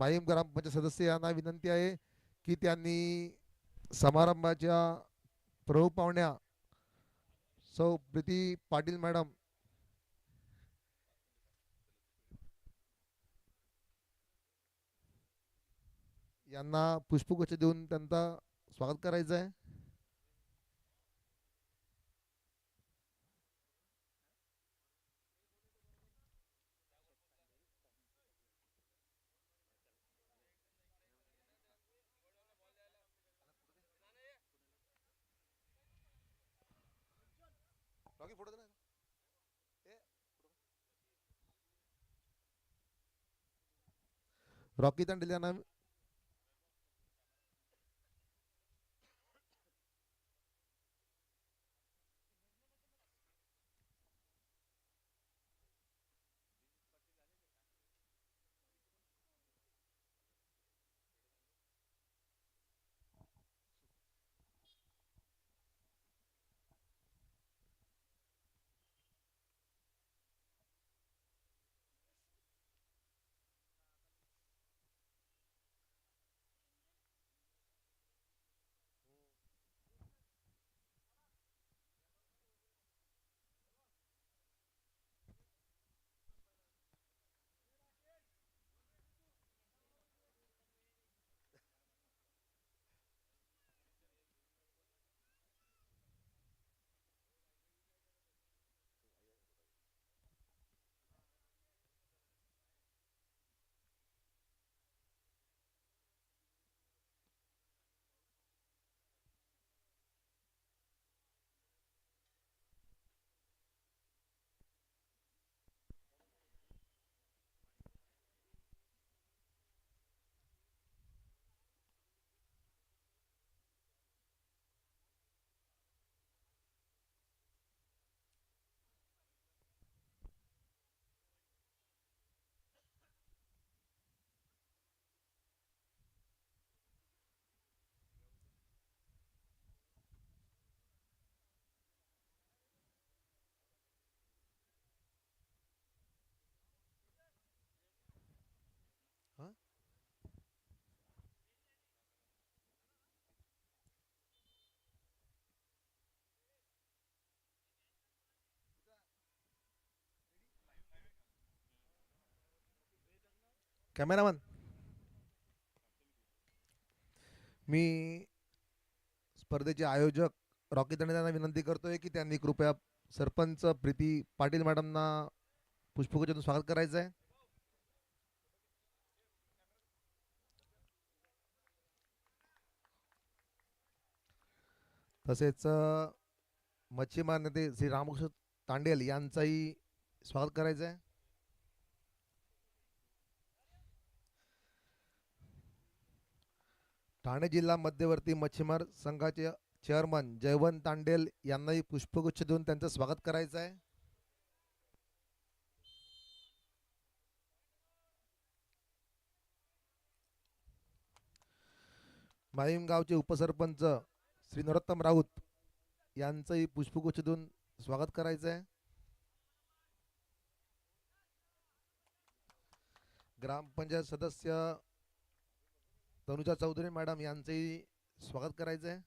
माहीम ग्रामपंचायत सदस्य यांना विनंती आहे की त्यांनी समारंभाच्या प्रमुख पाहुण्या सौ प्रीती पाटील मॅडम यांना पुष्पगुच्छ देऊन त्यांचा स्वागत करायचं आहे. रॉकी तांडेल यांना कॅमेरामन मी स्पर्धेचे आयोजक रॉकी तांडेल यांना विनंती करतोय की त्यांनी कृपया सरपंच प्रीती पाटील मॅडमना पुष्पगुच्छ देऊन स्वागत करायचं आहे. तसेच मच्छीमार नेते श्री रामकृष्ण तांडेल यांचाही स्वागत करायचं आहे. ठाणे जिल्हा मध्यवर्ती मच्छीमार संघाचे चेअरमन जयवंत तांडेल यांनाही पुष्पगुच्छ देऊन त्यांचं स्वागत करायचं आहे. माहीम गावचे उपसरपंच श्री नरोत्तम राऊत यांचंही पुष्पगुच्छ देऊन स्वागत करायचं आहे. ग्रामपंचायत सदस्य तनुजा चौधरी मॅडम यांचंही स्वागत करायचं आहे.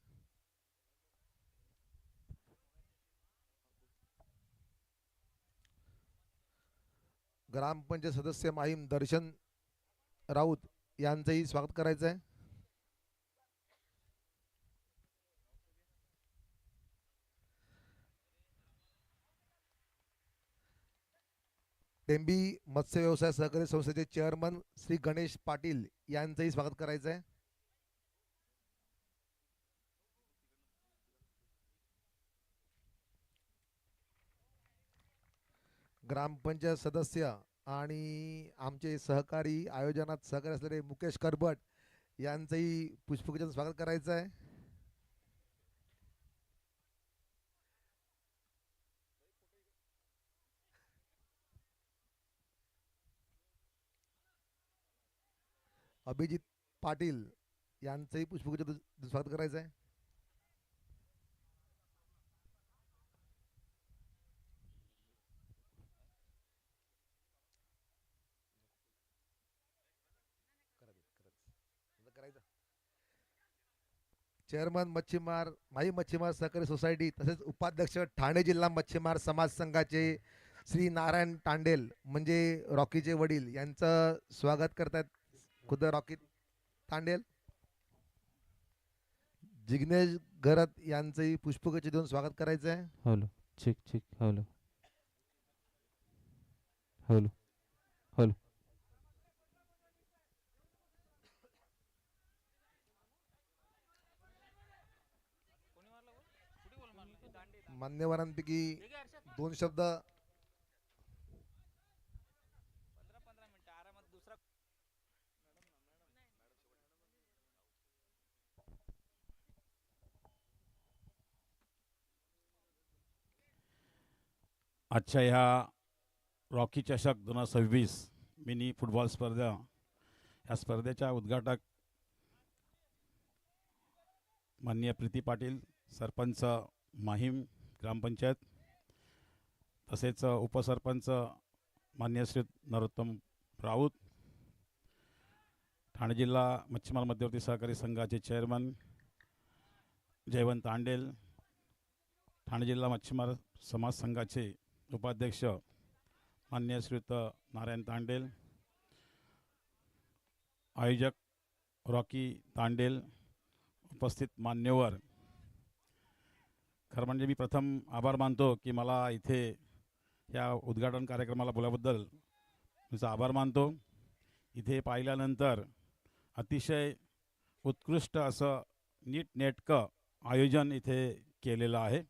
ग्रामपंचायत सदस्य माहीम दर्शन राऊत यांचंही स्वागत करायचं आहे. टेंबी मत्स्य व्यवसाय सहकारी संस्थेचे चेअरमन श्री गणेश पाटील यांचंही स्वागत करायचं आहे. ग्रामपंचायत सदस्य आणि आमचे सहकारी आयोजनात सहकारी असलेले मुकेश करबट यांचंही पुष्पगुच्छ स्वागत करायचं आहे. अभिजित पाटील यांचंही पुष्पगुच्छ स्वागत करायचं आहे. चेअरमन मच्छीमार माई मच्छीमार सहकारी सोसायटी तसेच उपाध्यक्ष ठाणे जिल्हा मच्छीमार समाज संघाचे श्री नारायण तांडेल म्हणजे रॉकीचे वडील यांचं स्वागत करतात खुद्द रॉकी तांडेल. जिग्नेश घरत यांचंही पुष्पगुच्छ देऊन स्वागत करायचं आहे. Hello check check hello hello hello. मान्यवरांपैकी दोन शब्द. आजच्या ह्या रॉकी चषक 2026 मिनी फुटबॉल स्पर्धा या स्पर्धेच्या उद्घाटक माननीय प्रीती पाटील, सरपंच माहीम ग्रामपंचायत, तसेच उपसरपंच मान्य श्री नरोत्तम राऊत, ठाणे जिल्हा मच्छीमार मध्यवर्ती सहकारी संघाचे चेअरमन जयवंत तांडेल, ठाणे जिल्हा मच्छीमार समाज संघाचे उपाध्यक्ष मान्य श्रीयुत नारायण तांडेल, आयोजक रॉकी तांडेल, उपस्थित मान्यवर. खरं म्हणजे मी प्रथम आभार मानतो की मला इथे या उद्घाटन कार्यक्रमाला बोलाबद्दल तुमचा आभार मानतो. इथे पाहिल्यानंतर अतिशय उत्कृष्ट असं नीटनेटकं आयोजन इथे केलेलं आहे.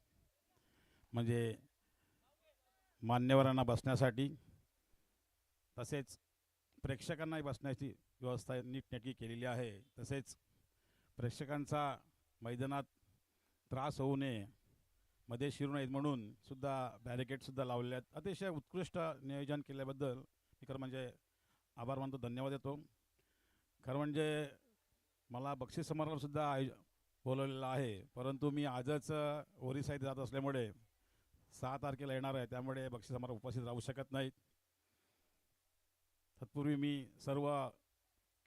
म्हणजे मान्यवरांना बसण्यासाठी तसेच प्रेक्षकांनाही बसण्याची व्यवस्था नीटनेटकी केलेली आहे. तसेच प्रेक्षकांचा मैदानात त्रास होऊ नये, मध्ये शिरू नयेत म्हणून सुद्धा बॅरिकेडसुद्धा लावलेले आहेत. अतिशय उत्कृष्ट नियोजन केल्याबद्दल मी खरं म्हणजे आभार मानतो, धन्यवाद देतो. खरं म्हणजे मला बक्षीस समारंभसुद्धा बोलवलेला आहे, परंतु मी आजच ओरिसा इथे जात असल्यामुळे 6 तारखेला येणार आहे, त्यामुळे बक्षीस समारंभ उपस्थित राहू शकत नाहीत. तत्पूर्वी मी सर्व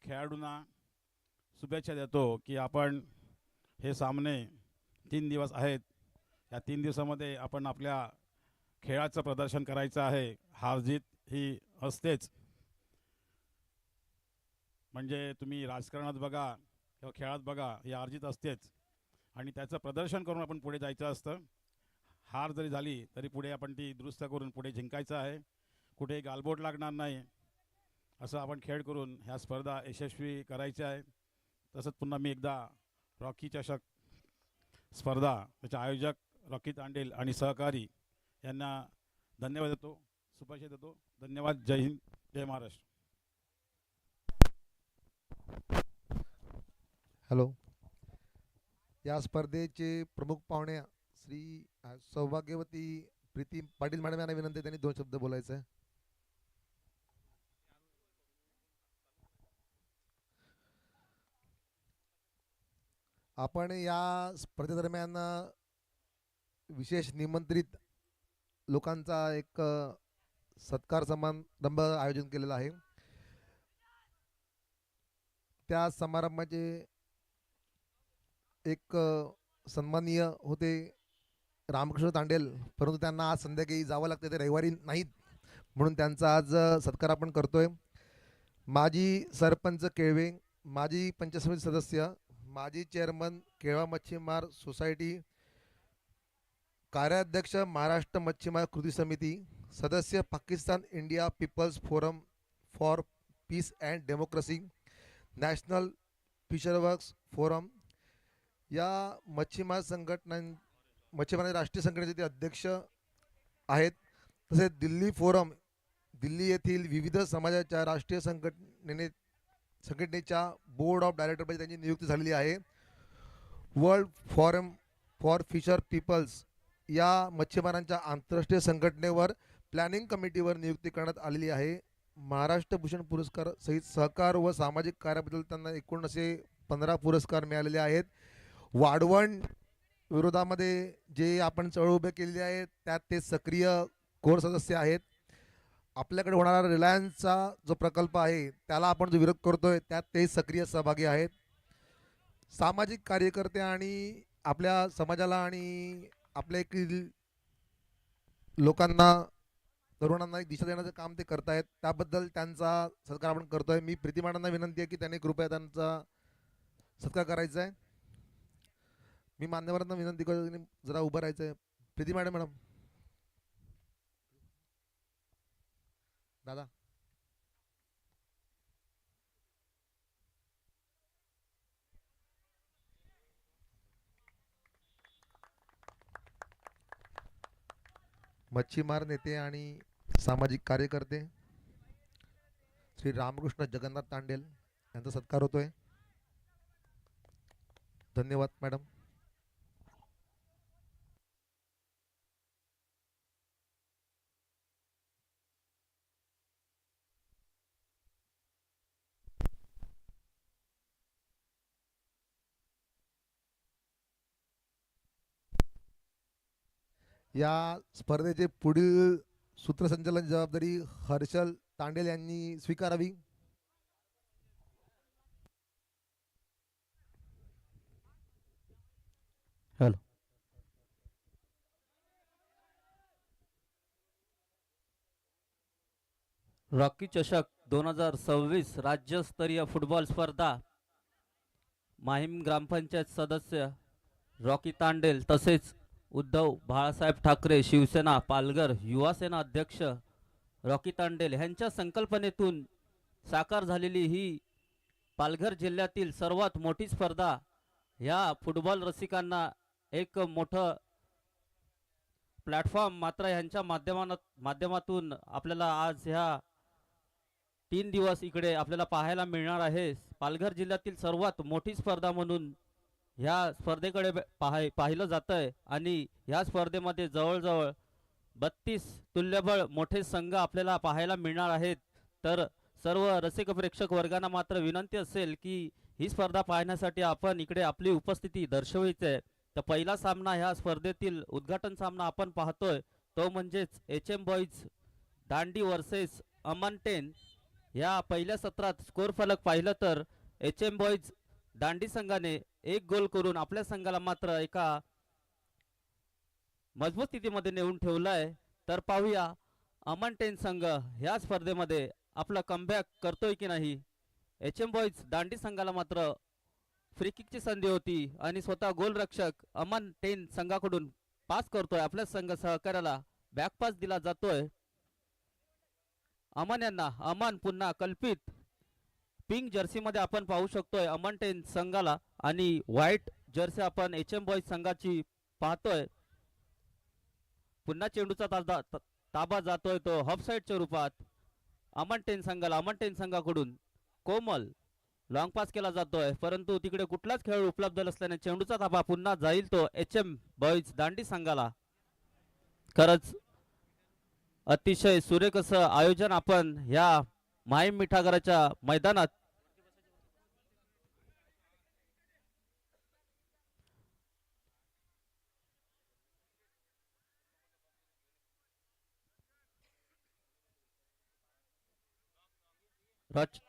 खेळाडूंना शुभेच्छा देतो की आपण हे सामने 3 दिवस आहेत, या 3 दिवसामध्ये आपण आपल्या खेळाचं प्रदर्शन करायचं आहे. हार जीत ही असतेच, म्हणजे तुम्ही राजकारणात बघा किंवा खेळात बघा, ही हार जीत असतेच आणि त्याचं प्रदर्शन करून आपण पुढे जायचं असतं. हार जरी झाली तरी पुढे आपण ती दुरुस्त करून पुढे जिंकायचं आहे. कुठे गालबोट लागणार नाही असं आपण खेळ करून ह्या स्पर्धा यशस्वी करायच्या आहे. तसंच पुन्हा मी एकदा रॉकी चषक स्पर्धा त्याचे आयोजक रॉकी तांडेल आणि सहकारी यांना धन्यवाद देतो, शुभेच्छा देतो. धन्यवाद. जय हिंद, जय महाराष्ट्र. हॅलो. या स्पर्धेचे प्रमुख पाहुणे श्री सौभाग्यवती प्रीती पाटील मॅडम यांना विनंती, त्यांनी 2 शब्द बोलायचं आहे. आपण या स्पर्धेदरम्यान विशेष निमंत्रित लोकांचा एक सत्कार समारंभ आयोजन केलेला आहे. त्या समारंभाचे एक सन्माननीय होते रामकृष्ण तांडेल, परंतु त्यांना आज संध्याकाळी जावं लागतं, ते रविवारी नाहीत, म्हणून त्यांचा आज सत्कार आपण करतोय. माजी सरपंच केळवे, माजी पंचायत समिती सदस्य, माजी चेअरमन केळवा मच्छीमार सोसायटी, कार्याध्यक्ष महाराष्ट्र मच्छीमार कृती समिती, सदस्य Pakistan India people's forum for peace and democracy, national fishworkers forum, या मच्छीमार राष्ट्रीय संघटनेचे ते अध्यक्ष आहेत. तसेच दिल्ली फोरम, दिल्ली येथील विविध समाजाच्या राष्ट्रीय संघटनेच्या बोर्ड ऑफ डायरेक्टरमध्ये त्यांची नियुक्ती झालेली आहे. World forum for fisher peoples या मच्छीमारांच्या आंतरराष्ट्रीय संघटनेवर प्लॅनिंग कमिटीवर नियुक्ती करण्यात आलेली आहे. महाराष्ट्र भूषण पुरस्कार सहित सहकार व सामाजिक कार्याबद्दल त्यांना एकूण असे 15 पुरस्कार मिळालेले आहेत. वाढवण विरोधामध्ये जे आपण चळवळ उभे केलेली आहे त्यात ते सक्रिय कोर सदस्य आहेत. आपल्याकडे होणारा रिलायन्सचा जो प्रकल्प आहे त्याला आपण जो विरोध करतोय त्यात ते सक्रिय सहभागी आहेत. सामाजिक कार्यकर्ते आणि आपल्या समाजाला आणि आपल्या येथील लोकांना तरुणांना एक दिशा देण्याचं काम ते करतायत, त्याबद्दल त्यांचा सत्कार आपण करतोय. मी प्रीती मॅडमना विनंती आहे की त्यांनी कृपया त्यांचा सत्कार करायचा आहे. मी मान्यवरांना विनंती करतो की जरा उभं राहायचं आहे. प्रीती मॅडम, मॅडम, दादा, मच्छीमार नेते आणि सामाजिक कार्यकर्ते श्री रामकृष्ण जगन्नाथ तांडेल यांचा सत्कार होतोय. धन्यवाद मॅडम. या स्पर्धेचे पुढील सूत्रसंचालन जबाबदारी हर्षल तांडेल यांनी स्वीकारावी. हॅलो. रॉकी चषक 2026 राज्यस्तरीय फुटबॉल स्पर्धा माहीम ग्रामपंचायत सदस्य रॉकी तांडेल तसेच उद्धव बाळासाहेब ठाकरे शिवसेना पालघर युवासेना अध्यक्ष रॉकी तांडेल यांच्या संकल्पनेतून साकार झालेली ही पालघर जिल्ह्यातील सर्वात मोठी स्पर्धा ह्या फुटबॉल रसिकांना एक मोठं प्लॅटफॉर्म मात्र यांच्या माध्यमातून आपल्याला आज ह्या 3 दिवस इकडे आपल्याला पाहायला मिळणार आहे. पालघर जिल्ह्यातील सर्वात मोठी स्पर्धा म्हणून ह्या स्पर्धेकडे पाहिलं जातंय आणि ह्या स्पर्धेमध्ये जवळजवळ 32 तुल्यबळ मोठे संघ आपल्याला पाहायला मिळणार आहेत. तर सर्व रसिक प्रेक्षक वर्गांना मात्र विनंती असेल की ही स्पर्धा पाहण्यासाठी आपण इकडे आपली उपस्थिती दर्शवायची आहे. तर पहिला सामना ह्या स्पर्धेतील उद्घाटन सामना आपण पाहतोय तो म्हणजेच HM बॉईज दांडी वर्सेस अमन 10. या पहिल्या सत्रात स्कोर फलक पाहिलं तर HM बॉईज दांडी संघाने 1 गोल करून आपल्या संघाला मात्र एका मजबूत स्थितीमध्ये नेऊन ठेवलाय. तर पाहूया अमन 10 संघ ह्या स्पर्धेमध्ये आपला कमबॅक करतोय की नाही. HM बॉईज दांडी संघाला मात्र फ्री किकची संधी होती आणि स्वतः गोलरक्षक अमन 10 संघाकडून पास करतोय आपल्या संघ सहकार्याला बॅक पास दिला जातोय अमन यांना. अमन पुन्हा कल्पित पिंक जर्सी मध्ये आपण पाहू शकतोय अमन 10 संघाला आणि व्हाईट जर्सी आपण HM बॉईज संघाची पाहतोय. पुन्हा चेंडूचा ताबा जातोय तो हाफ साइडच्या रूपात अमन 10 संघाला. अमन 10 संघाकडून कोमल लॉंग पास केला जातोय परंतु तिकडे कुठलाच खेळ उपलब्ध नसल्याने चेंडूचा ताबा पुन्हा जाईल तो HM बॉईज दांडी संघाला. खरंच अतिशय सुरेख असं आयोजन आपण ह्या माहीम मिठागराच्या मैदानात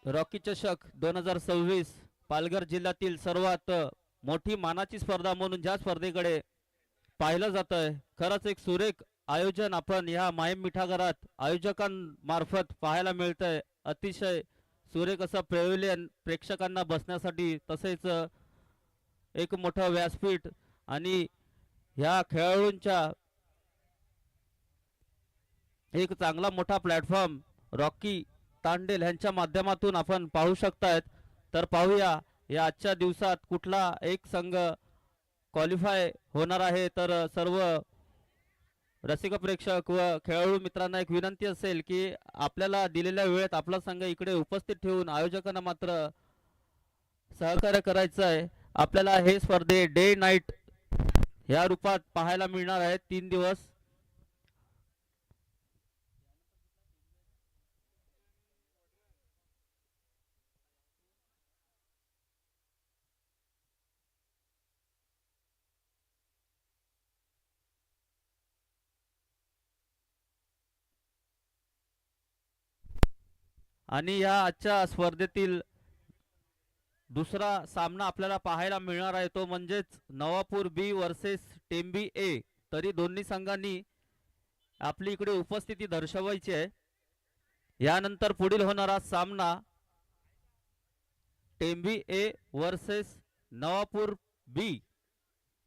रॉकी चषक 2026 पालघर जिल्ह्यातील सर्वात मोठी मानाची स्पर्धा म्हणून ज्या स्पर्धेकडे पाहिलं जातंय खरंच एक सुरेख आयोजन आपण ह्या माहीम मिठागरात आयोजकांमार्फत पाहायला मिळतंय. अतिशय सुरेख असं पॅव्हिलियन प्रेक्षकांना बसण्यासाठी तसेच एक मोठं व्यासपीठ आणि ह्या खेळाडूंच्या एक चांगला मोठा प्लॅटफॉर्म रॉकी तांडेल यांच्या माध्यमातून आपण पाहू शकतायत. तर पाहूया या आजच्या दिवसात कुठला एक संघ क्वालिफाय होणार आहे. तर सर्व रसिक प्रेक्षक व खेळाडू मित्रांना एक विनंती असेल की आपल्याला दिलेल्या वेळेत आपला संघ इकडे उपस्थित ठेवून आयोजकांना मात्र सहकार्य करायचं आहे. आपल्याला हे स्पर्धे डे नाईट या रूपात पाहायला मिळणार आहेत 3 दिवस. आणि या आजच्या स्पर्धेतील दुसरा सामना आपल्याला पाहायला मिळणार आहे तो म्हणजेच नवापूर बी वर्सेस टेंबी ए. तरी दोन्ही संघांनी आपली इकडे उपस्थिती दर्शवायची आहे. यानंतर पुढील होणारा सामना टेंबी ए वर्सेस नवापूर बी.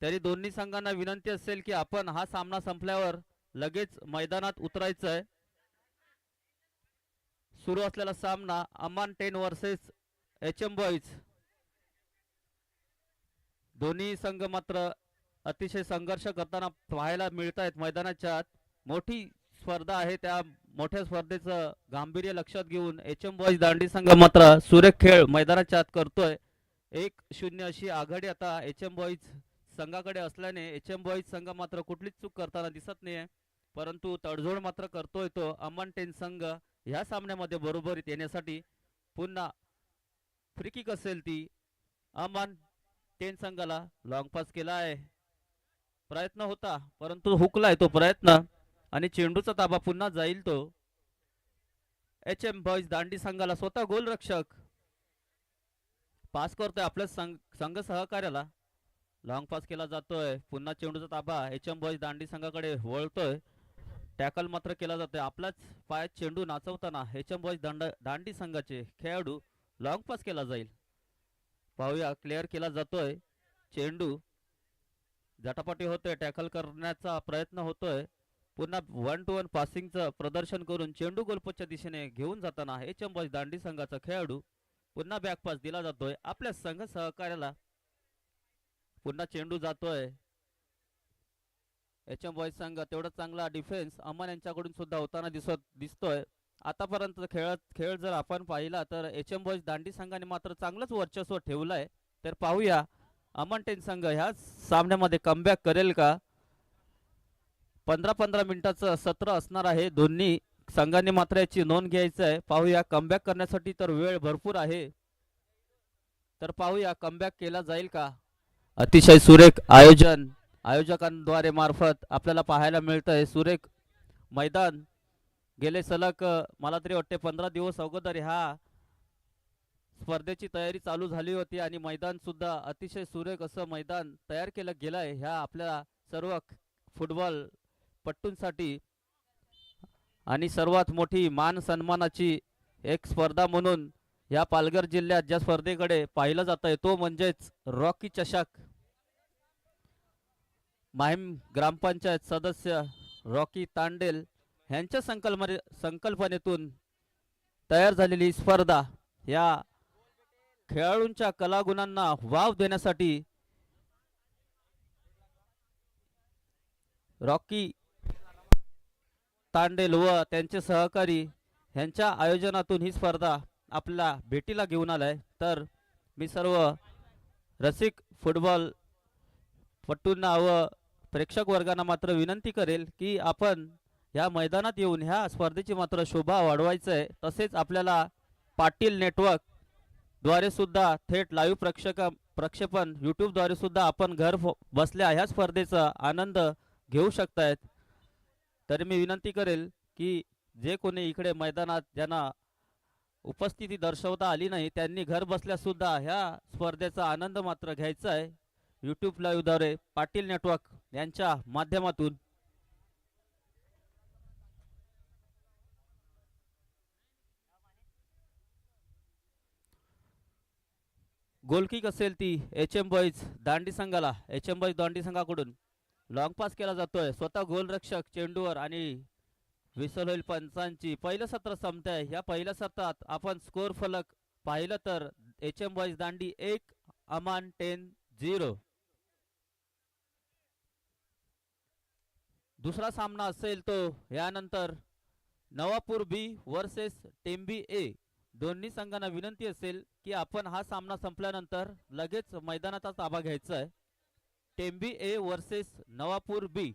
तरी दोन्ही संघांना विनंती असेल की आपण हा सामना संपल्यावर लगेच मैदानात उतरायचं आहे. सुरू असलेला सामना अमान 10 वर्सेस HM बॉईज. दोन्ही संघ मात्र अतिशय संघर्ष करताना पाहायला मिळत आहेत मैदानाच्या आत. मोठी स्पर्धा आहे, त्या मोठ्या स्पर्धेचं गांभीर्य लक्षात घेऊन HM बॉईज दांडी संघ मात्र सुरेख खेळ मैदानाच्या आत करतोय. 1-0 अशी आघाडी आता HM बॉईज संघाकडे असल्याने HM बॉईज संघ मात्र कुठलीच चूक करताना दिसत नाहीये, परंतु तडजोड मात्र करतोय तो अमान 10 संघ ह्या सामन्यामध्ये बरोबरीत येण्यासाठी. पुन्हा फ्री किक असेल ती अमान 10 संघाला लॉंग पास केला आहे. प्रयत्न होता परंतु हुकलाय तो प्रयत्न आणि चेंडूचा ताबा पुन्हा जाईल तो HM बॉईज दांडी संघाला. स्वतः गोलरक्षक पास करतोय आपल्या संघ सहकार्याला. लॉंग पास केला जातोय. पुन्हा चेंडूचा ताबा HM बॉईज दांडी संघाकडे वळतोय. टॅकल मात्र केला जातोय. आपलाच पायात चेंडू नाचवताना HM बॉईज दांडी संघाचे खेळाडू लॉंग पास केला जाईल. पाहूया क्लिअर केला जातोय. चेंडू झटापटी होतोय, टॅकल करण्याचा प्रयत्न होतोय. पुन्हा 1-to-1 पासिंगचं प्रदर्शन करून चेंडू गोलपोस्टच्या दिशेने घेऊन जाताना HM बॉईज दांडी संघाचा खेळाडू पुन्हा बॅक पास दिला जातोय आपल्या संघ सहकार्याला. पुन्हा चेंडू जातोय. HM बॉईज संघ तेवढा चांगला डिफेन्स अमन यांच्याकडून सुद्धा होताना दिसतोय. आतापर्यंत खेळ जर आपण पाहिला तर HM बॉईज दांडी संघाने मात्र चांगलंच वर्चस्व ठेवलंय. तर पाहूया अमन 10 संघ ह्या सामन्यामध्ये कमबॅक करेल का. 15-15 मिनिटाचं सत्र असणार आहे. दोन्ही संघांनी मात्र याची नोंद घ्यायची आहे. पाहूया कमबॅक करण्यासाठी तर वेळ भरपूर आहे. तर पाहूया कमबॅक केला जाईल का. अतिशय सुरेख आयोजकांद्वारे मार्फत आपल्याला पाहायला मिळतंय. सुरेख मैदान गेले सलग मला तरी वाटते 15 दिवस अगोदर ह्या स्पर्धेची तयारी चालू झाली होती आणि मैदान सुद्धा अतिशय सुरेख असं मैदान तयार केलं गेलंय ह्या आपल्या सर्व फुटबॉल पट्टूंसाठी. आणि सर्वात मोठी मान सन्मानाची एक स्पर्धा म्हणून या पालघर जिल्ह्यात ज्या स्पर्धेकडे पाहिलं जात आहे तो म्हणजेच रॉकी चषक. माहीम ग्रामपंचायत सदस्य रॉकी तांडेल यांच्या संकल्पनेतून तयार झालेली स्पर्धा या खेळाडूंच्या कलागुणांना वाव देण्यासाठी रॉकी तांडेल व त्यांचे सहकारी यांच्या आयोजनातून ही स्पर्धा आपल्या भेटीला घेऊन आलाय. तर मी सर्व रसिक फुटबॉल पट्टूंना व प्रेक्षक वर्गांना मात्र विनंती करेल की आपण ह्या मैदानात येऊन ह्या स्पर्धेची मात्र शोभा वाढवायचं आहे. तसेच आपल्याला पाटील नेटवर्क द्वारे सुद्धा थेट लाईव्ह प्रक्षेपण यूट्यूबद्वारे सुद्धा आपण घर बसल्या ह्या स्पर्धेचा आनंद घेऊ शकतायत. तरी मी विनंती करेल की जे कोणी इकडे मैदानात ज्यांना उपस्थिती दर्शवता आली नाही त्यांनी घर बसल्या सुद्धा ह्या स्पर्धेचा आनंद मात्र घ्यायचा आहे. यूट्यूब लाईव्हद्वारे पाटील नेटवर्क यांच्या माध्यमातून. गोलकिक असेल ती HM बॉईज दांडी संघाला. HM बॉईज दांडी संघाकडून लॉंग पास केला जातोय. स्वतः गोलरक्षक चेंडूवर आणि विसल होईल पंचांची. पहिलं सत्र संपतंय. या पहिल्या सत्रात आपण स्कोर फलक पाहिलं तर HM बॉईज दांडी 1 अमान 10 0. दुसरा सामना असेल तो यानंतर नवापूर बी वर्सेस टेंबी ए. दोन्ही संघांना विनंती असेल की आपण हा सामना संपल्यानंतर लगेच मैदानाचा ताबा घ्यायचा आहे. टेंबी ए वर्सेस नवापूर बी.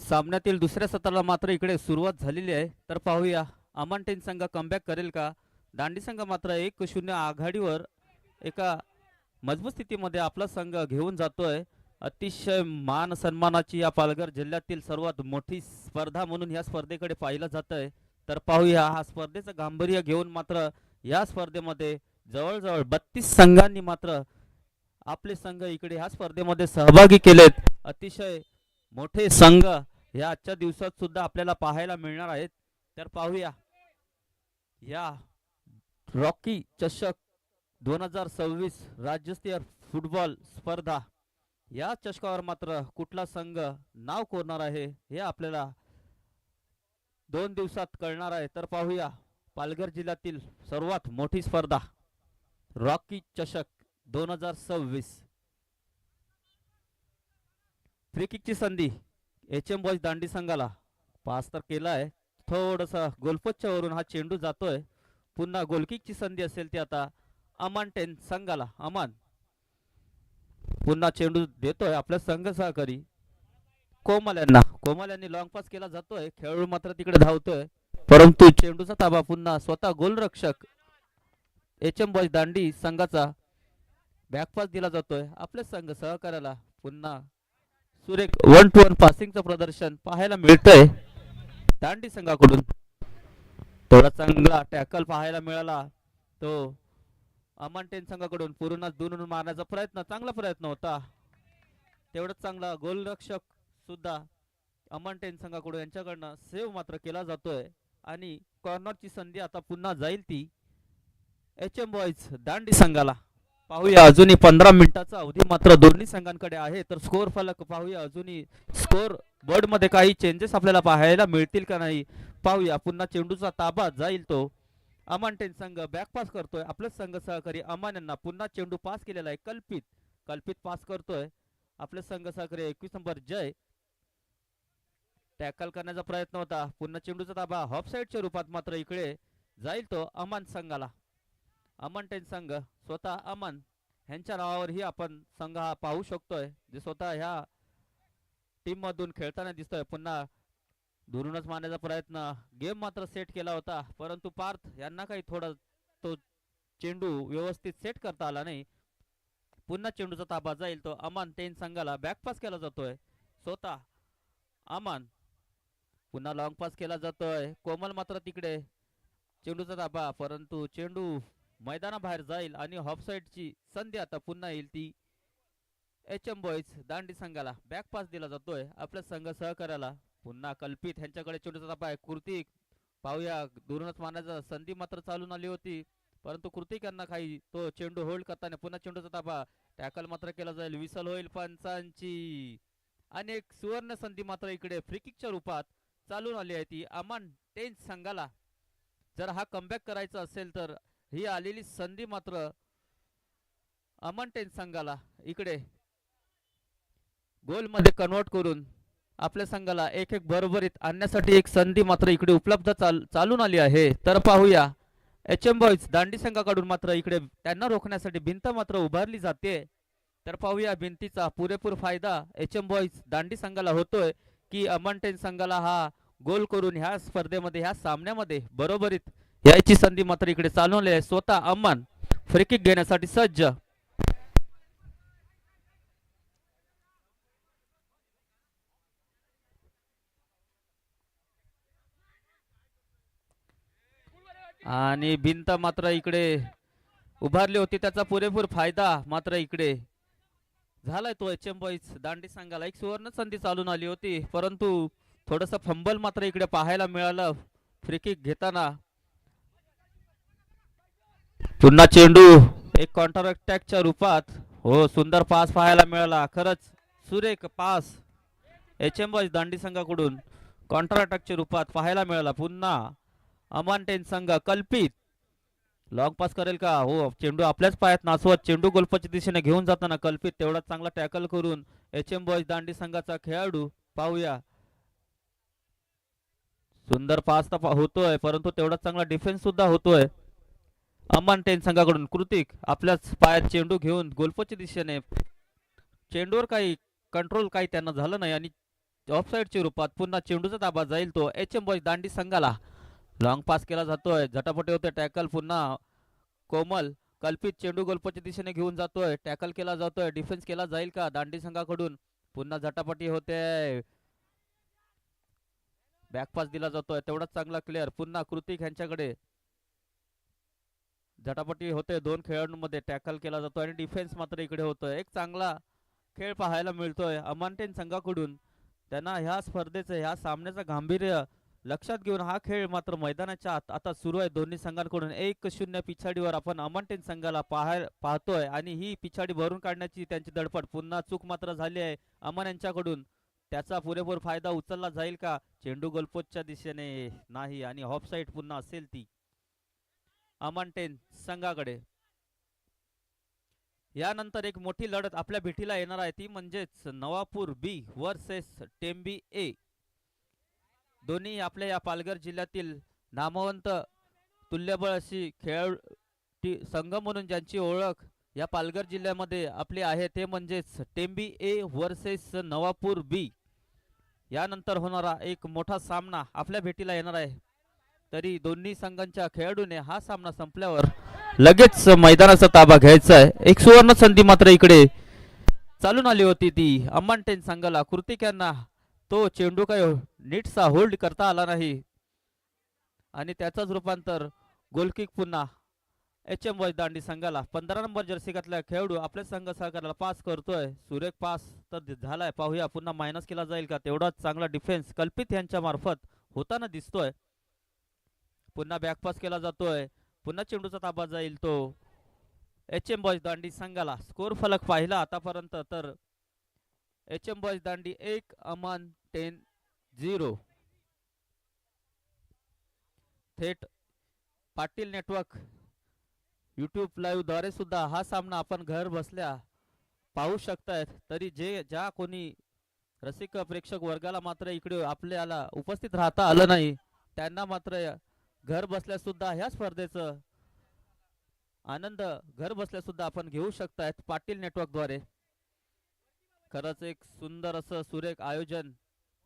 सामन्यातील दुसऱ्या सत्राला मात्र इकडे सुरुवात झालेली आहे. तर पाहूया अमान टेन संघ कमबॅक करेल का. दांडी संघ मात्र 1-0 आघाडीवर एका मजबूत स्थितीमध्ये आपला संघ घेऊन जातोय. अतिशय मान सन्मानाची या पालघर जिल्ह्यातील सर्वात मोठी स्पर्धा म्हणून या स्पर्धेकडे पाहिलं जात आहे. तर पाहूया हा स्पर्धेचं गांभीर्य घेऊन मात्र या स्पर्धेमध्ये जवळजवळ 32 संघांनी मात्र आपले संघ इकडे ह्या स्पर्धेमध्ये सहभागी केलेत. अतिशय मोठे संघ या आजच्या दिवसात सुद्धा आपल्याला पाहायला मिळणार आहेत. तर पाहूया या रॉकी चषक 2026 राज्यस्तरीय फुटबॉल स्पर्धा या चषकावर मात्र कुठला संघ नाव कोरणार आहे हे आपल्याला 2 दिवसात कळणार आहे. तर पाहूया पालघर जिल्ह्यातील सर्वात मोठी स्पर्धा रॉकी चषक 2026. फ्री किकची संधी HM बॉयज दांडी संघाला पास तर केला आहे. थोडंसं गोलपोस्टच्या वरून हा चेंडू जातोय. पुन्हा गोलकिकची संधी असेल ती आता अमान टेन संघाला. अमान पुन्हा चेंडू देतोय आपल्या संघ सहकारी कोमल यांना. कोमल यांनी लॉंग पास केला जातोय. खेळाडू मात्र तिकडे धावतोय परंतु चेंडूचा ताबा पुन्हा स्वतः गोलरक्षक HM बॉयज दांडी संघाचा बॅकपास दिला जातोय आपल्या संघ सहकार्याला. पुन्हा सुरेख 1-to-1 पासिंगचं प्रदर्शन पाहायला मिळतंय दांडी संघाकडून. थोडा चांगला टॅकल पाहायला मिळाला तो अमान टेन संघाकडून. पूर्ण दुरून मारण्याचा प्रयत्न, चांगला प्रयत्न होता. तेवढंच चांगला गोलरक्षक सुद्धा अमान टेन संघाकडून यांच्याकडनं सेव्ह मात्र केला जातोय. आणि कॉर्नरची संधी आता पुन्हा जाईल ती HM बॉयज दांडी संघाला. पाहूया अजूनही 15 मिनिटाचा अवधी मात्र दोन्ही संघांकडे आहे. तर स्कोर फलक पाहूया, अजूनही स्कोर बोर्ड मध्ये काही चेंजेस आपल्याला पाहायला मिळतील का नाही पाहूया. पुन्हा चेंडूचा ताबा जाईल तो अमान टेन संघ बॅक पास करतोय आपला संघ सहकारी अमान यांना. पुन्हा चेंडू पास केलेला आहे कल्पित पास करतोय आपले संघ सहकारी 21 नंबर जय. टॅकल करण्याचा प्रयत्न होता. पुन्हा चेंडूचा ताबा हॉफ साइडच्या रूपात मात्र इकडे जाईल तो अमान संघाला. अमान टेन संघ स्वतः अमान ह्यांच्या नावावरही आपण संघ हा पाहू शकतोय जे स्वतः ह्या टीम मधून खेळताना दिसतोय. पुन्हा दुरूनच मारण्याचा प्रयत्न, गेम मात्र सेट केला होता परंतु पार्थ यांना काही थोडा तो चेंडू व्यवस्थित सेट करता आला नाही. पुन्हा चेंडूचा ताबा जाईल तो अमान टेन संघाला. बॅकपास केला जातोय स्वतः अमान. पुन्हा लॉंग पास केला जातोय. कोमल मात्र तिकडे चेंडूचा ताबा परंतु चेंडू मैदानाबाहेर जाईल आणि हॉफ साइडची संधी आता पुन्हा येईल ती HM बॉयज दांडी संघाला. बॅक पास दिला जातोय आपल्या संघ सहकार्याला. पुन्हा कल्पित ह्यांच्याकडे चेंडूचा ताबा आहे. कृतिक पाहूया दुरूनच मारण्याचा संधी मात्र चालून आली होती परंतु कृतिक यांना काही तो चेंडू होल्ड करताना पुन्हा चेंडूचा ताबा. टॅकल मात्र केला जाईल. विसल होईल पंचांची. आणि एक सुवर्ण संधी मात्र इकडे फ्री किकच्या रूपात चालून आली आहे ती अमान टेन संघाला. जर हा कमबॅक करायचा असेल तर ही आलेली संधी मात्र अमान टेन संघाला इकडे गोल मध्ये कन्वर्ट करून आपल्या संघाला 1-1 बरोबरीत आणण्यासाठी एक संधी मात्र इकडे उपलब्ध चालून आली आहे. तर पाहूया HM बॉयज दांडी संघाकडून मात्र इकडे त्यांना रोखण्यासाठी भिंत मात्र उभारली जाते. तर पाहूया भिंतीचा पुरेपूर फायदा HM बॉयज दांडी संघाला होतोय की अमान टेन संघाला हा गोल करून ह्या स्पर्धेमध्ये ह्या सामन्यामध्ये बरोबरीत यायची संधी मात्र इकडे चालवली आहे. स्वतः अमान फ्री किक घेण्यासाठी सज्ज. आणि भिंत मात्र इकडे उभारली होती त्याचा पुरेपूर फायदा मात्र इकडे झालाय तो HM बॉयज दांडी संघाला. एक सुवर्ण संधी चालून आली होती परंतु थोडस फंबल मात्र इकडे पाहायला मिळालं फ्री किक घेताना. पुन्हा चेंडू एक काउंटर अटॅकच्या रूपात. हो, सुंदर पास पाहायला मिळाला. खरंच सुरेख पास HM बॉयज दांडी संघाकडून काउंटर अटॅकच्या रूपात पाहायला मिळाला. पुन्हा अमान टेन संघ कल्पित लॉंग पास करेल का. हो, चेंडू आपल्याच पायात नासवत चेंडू गोलपाच्या दिशेने घेऊन जाताना कल्पित तेवढा चांगला टॅकल करून HM बॉयज दांडी संघाचा खेळाडू. पाहूया सुंदर पास तर होतोय परंतु तेवढा चांगला डिफेन्स सुद्धा होतोय अमान टेन संघाकडून. कृतिक आपल्याच पायात चेंडू घेऊन गोलपोच्या दिशेने चेंडूवर काही कंट्रोल काही त्यांना झालं नाही आणि ऑफसाईडच्या रूपात पुन्हा चेंडूचा ताबा जाईल तो एच एम बॉयज दांडी संघाला. लॉंग पास केला जातोय, झटापटी होते, टॅकल पुन्हा कोमल कल्पित चेंडू गोलपोच्या दिशेने घेऊन जातोय, टॅकल केला जातोय, डिफेन्स केला जाईल का दांडी संघाकडून. पुन्हा झटापटी होते, बॅकपास दिला जातोय, तेवढाच चांगला क्लिअर. पुन्हा कृतिक यांच्याकडे झटापटी होते, दोन खेळाडूंमध्ये टॅकल केला जातोय आणि डिफेन्स मात्र इकडे होतोय. एक चांगला खेळ पाहायला मिळतोय अमांटेन संघाकडून. त्यांना ह्या स्पर्धेचं ह्या सामन्याचं गांभीर्य लक्षात घेऊन हा खेळ मात्र मैदानाच्या आत आता सुरू आहे. दोन्ही संघांकडून 1-0 पिछाडीवर आपण अमांटेन संघाला पाहतोय आणि ही पिछाडी भरून काढण्याची त्यांची धडपड. पुन्हा चूक मात्र झाली आहे अमन यांच्याकडून, त्याचा पुरेपूर फायदा उचलला जाईल का. चेंडू गोलपोस्टच्या दिशेने नाही आणि ऑफसाईड पुन्हा असेल ती अमांटेन संघाकडे. यानंतर एक मोठी लढत आपल्या भेटीला येणार आहे, ती म्हणजेच नवापूर बी वर्सेस टेंबी ए. दोन्ही आपल्या या पालघर जिल्ह्यातील नामवंत तुल्यबळ अशी खेळ संघ म्हणून ज्यांची ओळख या पालघर जिल्ह्यामध्ये आपली आहे, ते म्हणजेच टेंबी ए वर्सेस नवापूर बी. यानंतर होणारा एक मोठा सामना आपल्या भेटीला येणार आहे. तरी दोन्ही संघांच्या खेळाडूने हा सामना संपल्यावर लगेच मैदानाचा ताबा घ्यायचा आहे. एक सुवर्ण संधी मात्र इकडे चालून आली होती, ती अमांटेन संघाला. कृतिक यांना तो चेंडू काय नीटसा होल्ड करता आला नाही आणि त्याचाच रूपांतर गोलकिक पुन्हा एच एम बॉयज दांडी संघाला. 15 नंबर जर्सी घातलेला खेळाडू आपल्या संघ सहकार्याला पास करतोय, सुरेख पास तर झालाय, पाहूया पुन्हा मायनस केला जाईल का. तेवढाच चांगला डिफेन्स कल्पित यांच्या मार्फत होताना दिसतोय. पुन्हा बॅकपास केला जातोय, पुन्हा चेंडूचा ताबा जाईल तो एच एम बॉयज दांडी संघाला. स्कोर फलक पाहिला आतापर्यंत तर एच एम बॉयज दांडी 1 अमन 10-0. थेट पाटील नेटवर्क यूट्यूब लाईव्ह द्वारे सुद्धा हा सामना आपण घर बसल्या पाहू शकतायत. तरी ज्या कोणी रसिक प्रेक्षक वर्गाला मात्र इकडे आपल्याला उपस्थित राहता आलं नाही, त्यांना मात्र घर बसल्या सुद्धा ह्या स्पर्धेचं आनंद घर बसल्या सुद्धा आपण घेऊ शकतायत पाटील नेटवर्क द्वारे. खरंच एक सुंदर असं सुरेख आयोजन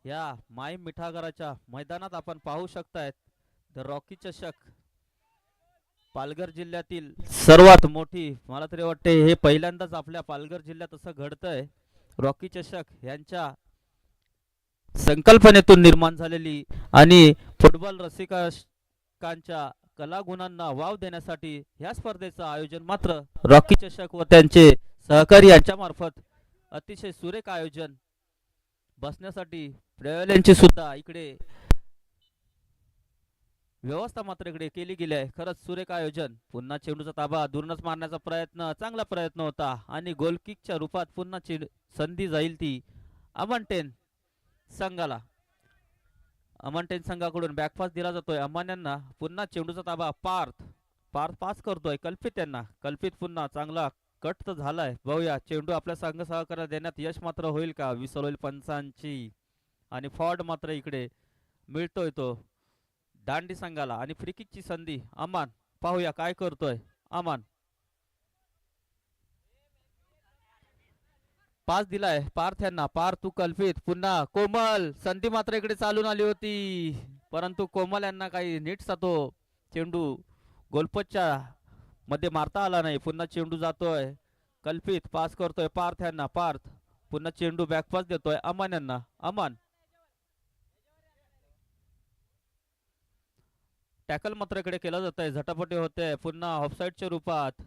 या माई मिठागराच्या मैदानात आपण पाहू शकतायत. द रॉकी चषक पालघर जिल्ह्यातील सर्वात मोठी, मला तरी वाटते हे पहिल्यांदाच आपल्या पालघर जिल्ह्यात असं घडतंय. रॉकी चषक यांच्या संकल्पनेतून निर्माण झालेली आणि फुटबॉल रसिकांच्या कलागुणांना वाव देण्यासाठी ह्या स्पर्धेचं आयोजन मात्र रॉकी चषक व त्यांचे सहकारी यांच्या मार्फत अतिशय सुरेख आयोजन. बसण्यासाठी प्रयोल्यांची सुद्धा इकडे व्यवस्था मात्र इकडे केली गेली आहे. खरंच सुरेख आयोजन. पुन्हा चेंडूचा ताबा दूरनच मारण्याचा प्रयत्न, चांगला प्रयत्न होता आणि गोलकिकच्या रूपात पुन्हा संधी जाईल ती अमांटेन संघाला. अमांटेन संघाकडून बॅकपास दिला जातोय अमान यांना. पुन्हा चेंडूचा ताबा पार्थ पास करतोय कल्पित यांना. कल्पित पुन्हा चांगला कट तर झालाय, बघूया चेंडू आपल्या संघ सहकार्याला देण्यात यश मात्र होईल का. विसर होईल पंचांची आणि फॉर्ड मात्र इकडे मिळतोय तो दांडी संघाला आणि फ्रीकिकची संधी अमान. पाहूया काय करतोय अमान. पास दिलाय पार्थ यांना. पार्थ तू कल्पित, पुन्हा कोमल. संधी मात्र इकडे चालून आली होती, परंतु कोमल यांना काही नीटसा तो चेंडू गोलपोस्टच्या मध्ये मारता आला नाही. पुन्हा चेंडू जातोय कल्पित, पास करतोय पार्थ यांना. पार्थ पुन्हा चेंडू बॅकपास देतोय अमान यांना. अमान टॅकल मात्र इकडे केला जात आहे, झटापटी होते पुन्हा ऑफसाईडच्या रूपात.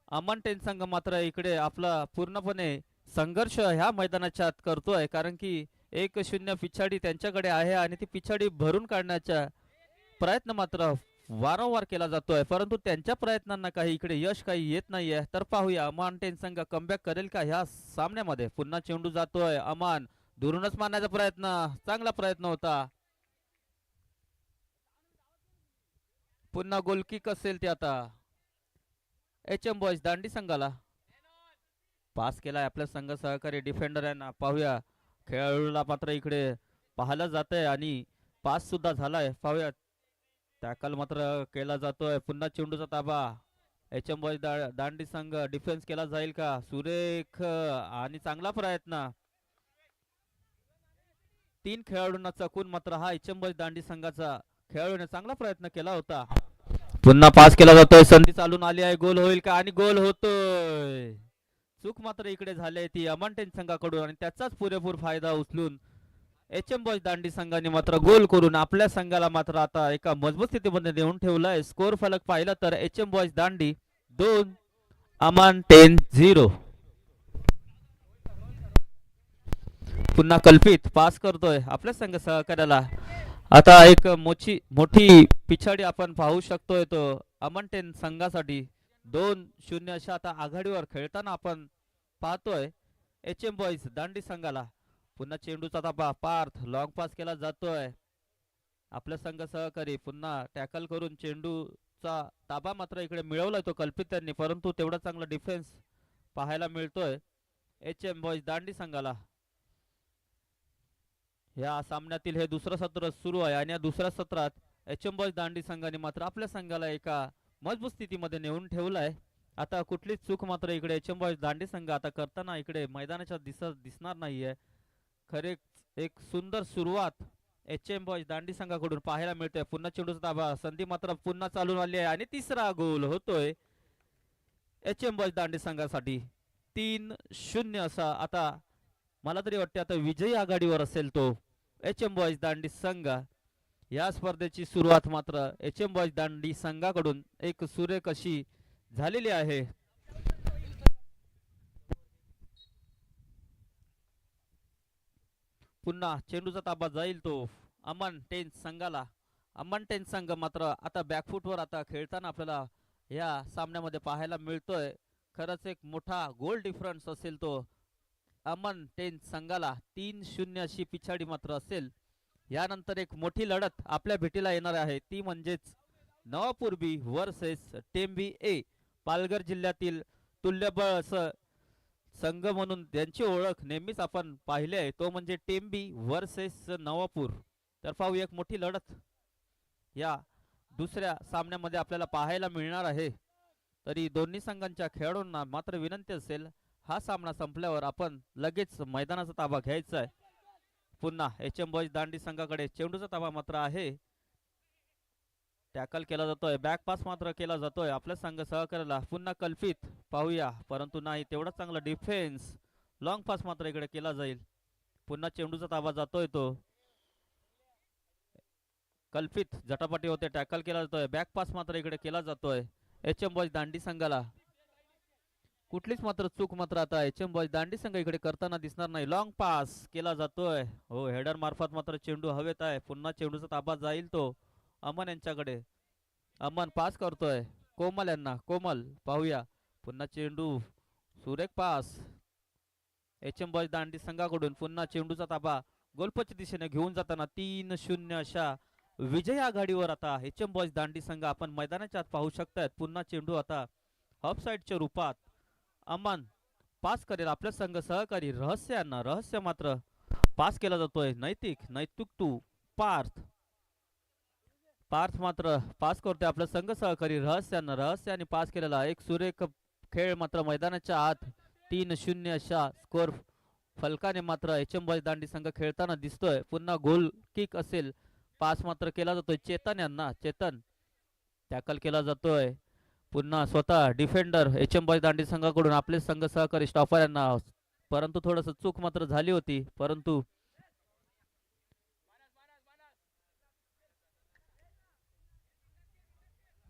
अमांटेन संघ मात्र इकडे आपला पूर्णपणे संघर्ष ह्या मैदानाच्या आत करतोय, कारण की 1-0 पिछाडी त्यांच्याकडे आहे आणि ती पिछाडी भरून काढण्याचा प्रयत्न मात्र वारंवार केला जातोय, परंतु त्यांच्या प्रयत्नांना काही इकडे यश काही येत नाहीये. तर पाहूया अमांटेन संघ कमबॅक करेल का ह्या सामन्यामध्ये. पुन्हा चेंडू जातोय अमान, दुरूनच मारण्याचा प्रयत्न, चांगला प्रयत्न होता. पुन्हा गोलकिक असेल ते आता एच एम बॉयज दांडी संघाला. पास केलाय आपल्या संघ सहकारी डिफेंडर यांना. पाहूया खेळाडूला मात्र इकडे पाहायला जातंय आणि पास सुद्धा झालाय. पाहूया टॅकल मात्र केला जातोय. पुन्हा चेंडूचा ताबा एच एम बॉयज दांडी संघ डिफेन्स केला जाईल का? सुरेख आणि चांगला प्रयत्न. 3 खेळाडूंना चकून मात्र हा एच एम बॉयज दांडी संघाचा खेळाडूने चांगला प्रयत्न केला होता. पुन्हा पास केला जातोय. संधी चालून आली आहे. गोल होईल का? आणि गोल होतोय. चूक मात्र इकडे झाली ती अमन टेन संघाकडून आणि त्याचाच पुरेपूर फायदा उचलून एच एम बॉयज दांडी संघाने मात्र गोल करून आपल्या संघाला मात्र आता एका मजबूत स्थितीमध्ये नेऊन ठेवलाय. स्कोर फलक पाहिला तर एच एम बॉयज दांडी 2 अमन 0. पुन्हा कल्पित पास करतोय आपल्या संघ सहकार्याला. आता एक मोठी पिछाडी आपण पाहू शकतोय तो अमन टेन संघासाठी 2-0 अशा आता आघाडीवर खेळताना आपण पाहतोय एच एम बॉयज दांडी संघाला. पुन्हा चेंडूचा ताबा पार्थ लॉंग पास केला जातोय. आपल्या संघ सहकारी पुन्हा टॅकल करून चेंडूचा ताबा मात्र इकडे मिळवलाय तो कल्पित त्यांनी, परंतु तेवढा चांगला डिफेन्स पाहायला मिळतोय एच एम बॉयज दांडी संघाला. या सामन्यातील हे दुसरं सत्र सुरू आहे आणि या दुसऱ्या सत्रात एच एम बॉयज दांडी संघाने मात्र आपल्या संघाला एका मजबूत स्थितीमध्ये नेऊन ठेवलाय. आता कुठलीच चूक मात्र इकडे एच एम बॉयज दांडी संघ आता करताना इकडे मैदानाच्या दिसणार नाहीये. खरे एक सुंदर सुरुवात एच एम बॉयज दांडी संघाकडून पाहायला मिळते. पुन्हा चेंडूचा ताबा. संधी मात्र पुन्हा चालून आली आहे आणि तिसरा गोल होतोय एच एम बॉयज दांडी संघासाठी. 3-0 असा आता मला तरी वाटते आता विजयी आघाडीवर असेल तो एच एम बॉयज दांडी संघ. या स्पर्धेची सुरुवात मात्र एच एम बॉयज दांडी संघाकडून एक सुरेख अशी झालेली आहे. पुन्हा चेंडूचा ताबा जाईल तो अमन टेन संघाला. अमन टेन संघ मात्र आता बॅकफुटवर आता खेळताना आपल्याला या सामन्यामध्ये पाहायला मिळतोय. खरंच एक मोठा गोल डिफरन्स असेल तो अमन टेन संघाला. 3-0 अशी पिछाडी मात्र असेल. यानंतर एक मोठी लढत आपल्या भेटीला येणार आहे ती म्हणजेच नवापूर बी वर्सेस टेंबी ए. पालघर जिल्ह्यातील तुल्यबळ असं संघ म्हणून त्यांची ओळख नेहमीच आपण पाहिले आहे तो म्हणजे टेंबी वर्सेस नवापूर. तर पाहू एक मोठी लढत या दुसऱ्या सामन्यामध्ये आपल्याला पाहायला मिळणार आहे. तरी दोन्ही संघांच्या खेळाडूंना मात्र विनंती असेल हा सामना संपल्यावर आपण लगेच मैदानाचा ताबा घ्यायचा आहे. पुन्हा एच एम बॉयज दांडी संघाकडे चेंडूचा ताबा मात्र आहे. टॅकल केला जातोय. बॅक पास मात्र केला जातोय आपल्या संघ सहकार्याला. पुन्हा कल्पित पाहूया परंतु नाही तेवढा चांगला डिफेन्स. लॉंग पास मात्र इकडे केला जाईल. पुन्हा चेंडूचा ताबा जातोय तो कल्पित झटापटी होते. टॅकल केला जातोय. बॅक पास मात्र इकडे केला जातोय एच एम बॉयज दांडी संघाला. कुठलीच मात्र चूक मात्र आता एच एम बॉयज दांडी संघ इकडे करताना दिसणार नाही. लॉंग पास केला जातोय. हो हेडर मार्फत मात्र चेंडू हवेत आहे. पुन्हा चेंडूचा ताबा जाईल तो अमन यांच्याकडे. अमन पास करतोय कोमल यांना. कोमल पाहूया पुन्हा चेंडू सुरेख पास एच एम बॉयज दांडी संघाकडून. पुन्हा चेंडूचा ताबा गोलपच्या दिशेने घेऊन जाताना 3-0 अशा विजय आघाडीवर आता एच एम बॉयज दांडी संघ आपण मैदानाच्या आत पाहू शकतात. पुन्हा चेंडू आता ऑफ साइडच्या रूपात अमन पास करेल आपल्या संघ सहकारी रहस्यांना. रहस्य मात्र पास केला जातोय. नैतिक टू पार्थ. पार्थ मात्र पास करतोय आपला संघ सहकारी रहस्यांना. रहस्याने पास केलेला एक सुरेख खेळ मात्र मैदानाच्या आत 3-0 अशा स्कोर फलकाने मात्र एच एम बॉयज दांडी संघ खेळताना दिसतोय. पुन्हा गोल किक असेल. पास मात्र केला जातोय चेतन यांना. चेतन टॅकल केला जातोय. पुन्हा स्वतः डिफेंडर एच एम बॉयज दांडी संघाकडून आपले संघ सहकारी स्टॉपर यांना. परंतु थोडस चूक मात्र झाली होती. परंतु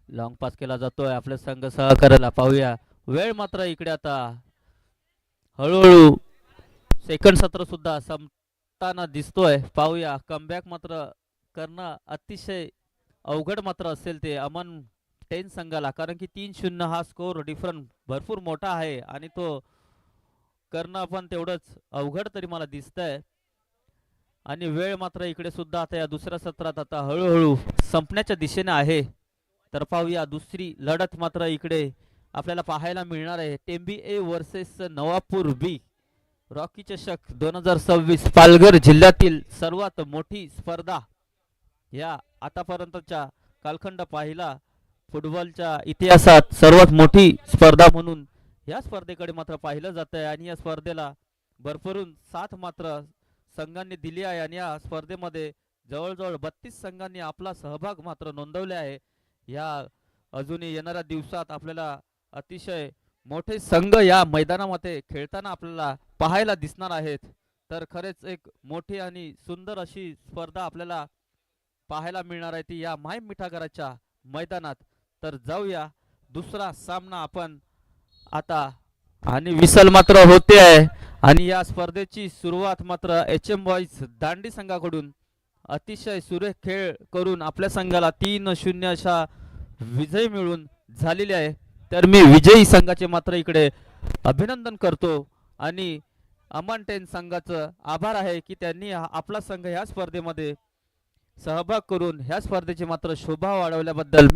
लॉंग पास केला जातोय आपले संघ सहकार्याला. पाहूया वेळ मात्र इकडे आता हळूहळू सेकंड सत्र सुद्धा संपताना दिसतोय. पाहूया कमबॅक मात्र करणं अतिशय अवघड मात्र असेल ते अमन टेन संघाला. कारण की 3-0 हा स्कोर डिफरंट भरपूर मोठा आहे आणि तो करणं पण तेवढंच अवघड तरी मला दिसतंय. आणि वेळ मात्र इकडे सुद्धा आता या दुसऱ्या सत्रात आता हळूहळू संपण्याच्या दिशेने आहे. तर पाहूया दुसरी लढत मात्र इकडे आपल्याला पाहायला मिळणार आहे. Tembi A versus Navapur B. Rocky चषक 2026 पालघर जिल्ह्यातील सर्वात मोठी स्पर्धा. या आतापर्यंतच्या कालखंड पाहिला फुटबॉलच्या इतिहासात सर्वात मोठी स्पर्धा म्हणून या स्पर्धेकडे मात्र पाहिलं जात आहे आणि या स्पर्धेला भरभरून साथ मात्र संघांनी दिली आहे आणि या स्पर्धेमध्ये जवळजवळ 32 संघांनी आपला सहभाग मात्र नोंदवले आहे. या अजूनही येणाऱ्या दिवसात आपल्याला अतिशय मोठे संघ या मैदानामध्ये खेळताना आपल्याला पाहायला दिसणार आहेत. तर खरेच एक मोठी आणि सुंदर अशी स्पर्धा आपल्याला पाहायला मिळणार आहे ती या माय मिठागराच्या मैदानात. तर जाऊया दुसरा सामना आपण आता आणि विसल मात्र होते आहे आणि या स्पर्धेची सुरुवात मात्र HM बॉईज दांडी संघाकडून अतिशय सुरेख खेळ करून आपल्या संघाला 3-0 अशा विजय मिळून झालेले आहे. तर मी विजयी संघाचे मात्र इकडे अभिनंदन करतो आणि अमन टेन संघाचं आभार आहे की त्यांनी आपला संघ ह्या स्पर्धेमध्ये सहभाग करून ह्या स्पर्धेची मात्र शोभा वाढवल्याबद्दल मी